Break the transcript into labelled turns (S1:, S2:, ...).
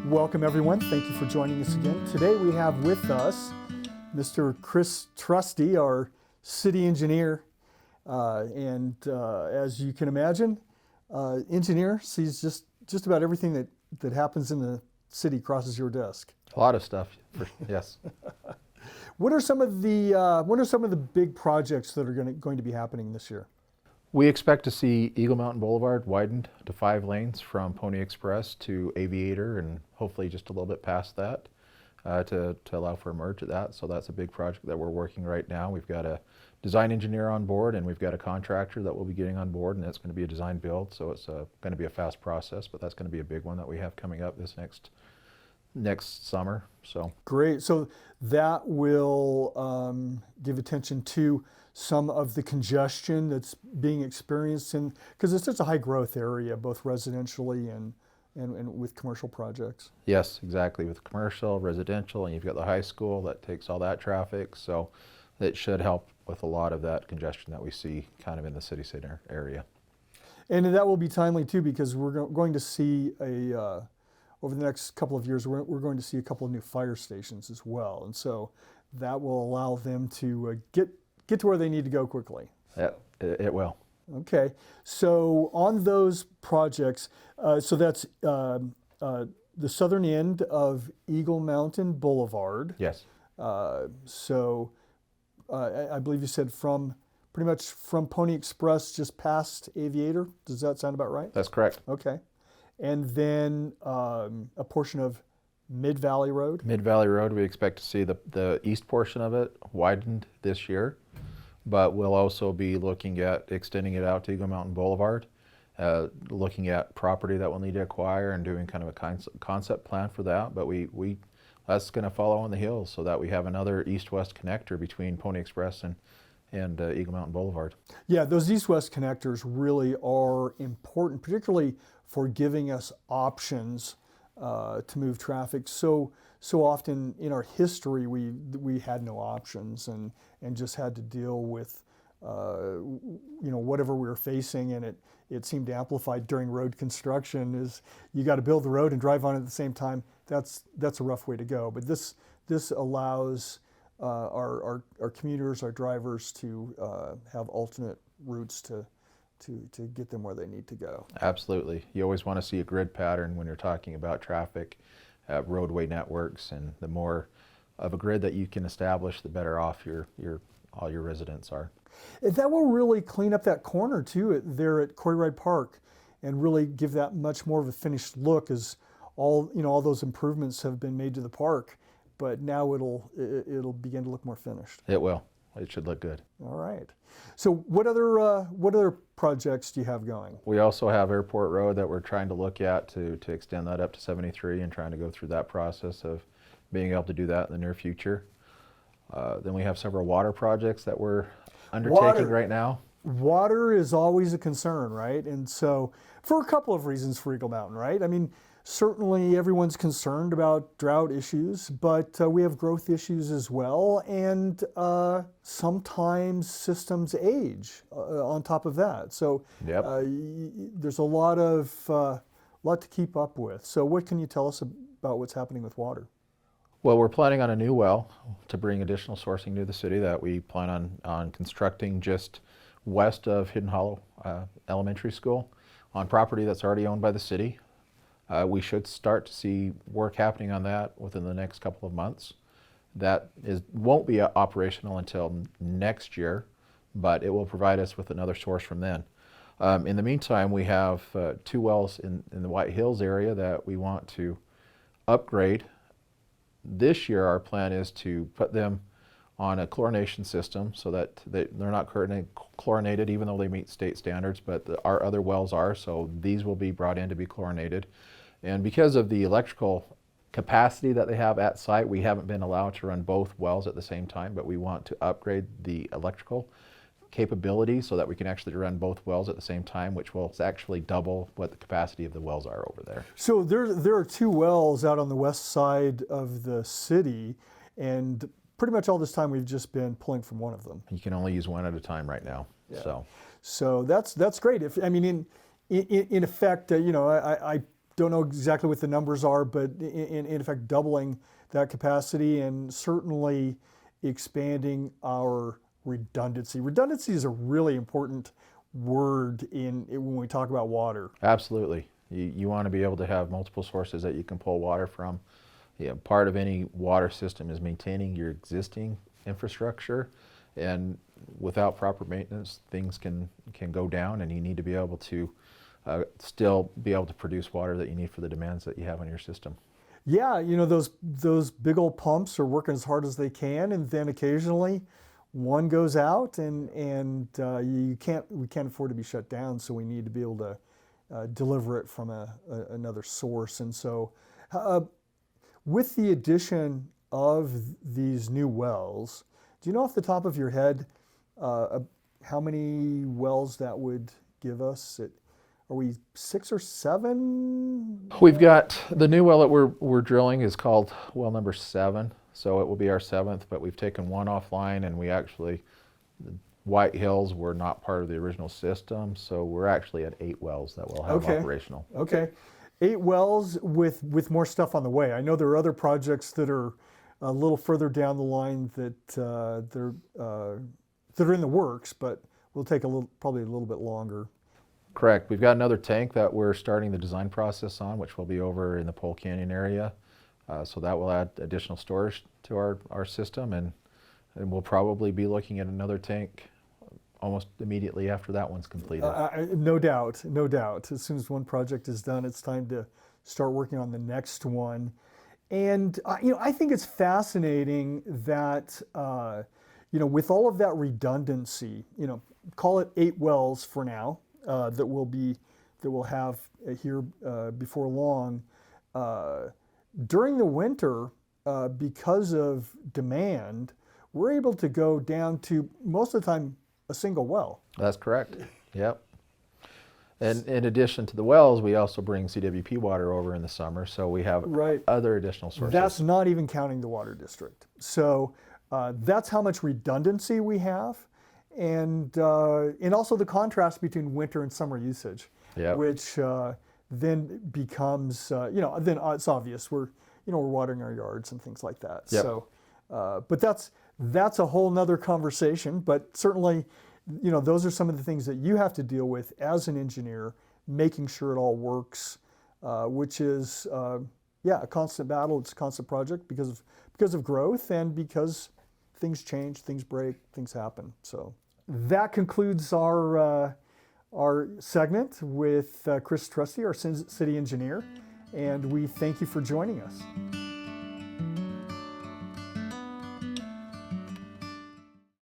S1: Welcome everyone. Thank you for joining us again. Today we have with us Mr. Chris Trusty, our city engineer. As you can imagine, engineer sees just about everything that happens in the city crosses your desk.
S2: A lot of stuff, yes.
S1: What are some of the big projects that are going to be happening this year?
S2: We expect to see Eagle Mountain Boulevard widened to 5 lanes from Pony Express to Aviator, and hopefully just a little bit past that to allow for a merge at that. So that's a big project that we're working right now. We've got a design engineer on board, and we've got a contractor that we'll be getting on board, and that's going to be a design build. So it's going to be a fast process, but that's going to be a big one that we have coming up this next summer. So
S1: great. So that will give attention to some of the congestion that's being experienced because it's such a high growth area, both residentially and with commercial projects.
S2: Yes, exactly. With commercial, residential, and you've got the high school that takes all that traffic. So it should help with a lot of that congestion that we see kind of in the city center area.
S1: And that will be timely too, because we're going to see over the next couple of years, we're going to see a couple of new fire stations as well. And so that will allow them to get to where they need to go quickly.
S2: Yeah, it will.
S1: Okay, so on those projects, so that's the southern end of Eagle Mountain Boulevard.
S2: Yes.
S1: I believe you said pretty much from Pony Express just past Aviator. Does that sound about right?
S2: That's correct.
S1: Okay. And then a portion of Mid-Valley Road?
S2: Mid-Valley Road, we expect to see the east portion of it widened this year, but we'll also be looking at extending it out to Eagle Mountain Boulevard, looking at property that we'll need to acquire and doing kind of a concept plan for that. But that's going to follow on the hills so that we have another east-west connector between Pony Express and Eagle Mountain Boulevard.
S1: Yeah, those east-west connectors really are important, particularly for giving us options to move traffic. So often in our history, we had no options and just had to deal with whatever we were facing, and it seemed amplified during road construction. Is you got to build the road and drive on it at the same time. That's a rough way to go. But this allows our commuters, our drivers to have alternate routes to get them where they need to go.
S2: All You always want to see a grid pattern when you're talking about traffic, roadway networks, and the more of a grid that you can establish, the better off all your residents are.
S1: And that will really clean up that corner too there at Cory Wright Park, and really give that much more of a finished look, as all those improvements have been made to the park, but now it'll begin to look more finished.
S2: It will. It should look good.
S1: All right. So what other projects do you have going?
S2: We also have Airport Road that we're trying to look at to extend that up to 73, and trying to go through that process of being able to do that in the near future. Then we have several water projects that we're undertaking right now.
S1: Water is always a concern, right? And so for a couple of reasons for Eagle Mountain, right? I mean, certainly everyone's concerned about drought issues, but we have growth issues as well, and sometimes systems age on top of that. So
S2: yep.
S1: There's a lot to keep up with. So what can you tell us about what's happening with water?
S2: Well, we're planning on a new well to bring additional sourcing to the city that we plan on constructing just west of Hidden Hollow Elementary School on property that's already owned by the city. We should start to see work happening on that within the next couple of months. That won't be operational until next year, but it will provide us with another source from then. In the meantime, we have 2 wells in the White Hills area that we want to upgrade. This year, our plan is to put them on a chlorination system so that they're not currently chlorinated, even though they meet state standards, but our other wells are, so these will be brought in to be chlorinated. And because of the electrical capacity that they have at site, we haven't been allowed to run both wells at the same time, but we want to upgrade the electrical capability so that we can actually run both wells at the same time, which will actually double what the capacity of the wells are over there.
S1: So there are 2 wells out on the west side of the city, and pretty much all this time we've just been pulling from one of them.
S2: You can only use one at a time right now.
S1: Yeah. So that's great. In effect, I don't know exactly what the numbers are, but in effect doubling that capacity and certainly expanding our redundancy. Redundancy is a really important word when we talk about water.
S2: Absolutely. You want to be able to have multiple sources that you can pull water from. Yeah, part of any water system is maintaining your existing infrastructure, and without proper maintenance, things can go down, and you need to be able to still be able to produce water that you need for the demands that you have on your system.
S1: Yeah, you know, those big old pumps are working as hard as they can, and then occasionally one goes out, and we can't afford to be shut down, so we need to be able to deliver it from another source. And so with the addition of these new wells, do you know off the top of your head how many wells that would give us? Are we 6 or 7?
S2: We've got the new well that we're drilling is called well number 7, so it will be our 7th, but we've taken one offline, and the White Hills were not part of the original system, so we're actually at 8 wells that we'll have operational.
S1: Okay. 8 wells with more stuff on the way. I know there are other projects that are a little further down the line that are in the works, but will take probably a little bit longer.
S2: Correct. We've got another tank that we're starting the design process on, which will be over in the Pole Canyon area. So that will add additional storage to our system, and we'll probably be looking at another tank almost immediately after that one's completed.
S1: No doubt, no doubt. As soon as one project is done, it's time to start working on the next one. And I think it's fascinating that with all of that redundancy, call it 8 wells for now that we'll have here before long. During the winter, because of demand, we're able to go down to most of the time a single well.
S2: That's correct. Yep. And in addition to the wells, we also bring CWP water over in the summer, so we have other additional sources.
S1: That's not even counting the water district. So that's how much redundancy we have, and also the contrast between winter and summer usage, which then becomes then it's obvious we're watering our yards and things like that.
S2: Yep.
S1: So, but that's a whole nother conversation. But certainly, those are some of the things that you have to deal with as an engineer, making sure it all works, which is a constant battle. It's a constant project because of growth and because things change, things break, things happen. So that concludes our segment with Chris Trusty, our city engineer, and we thank you for joining us.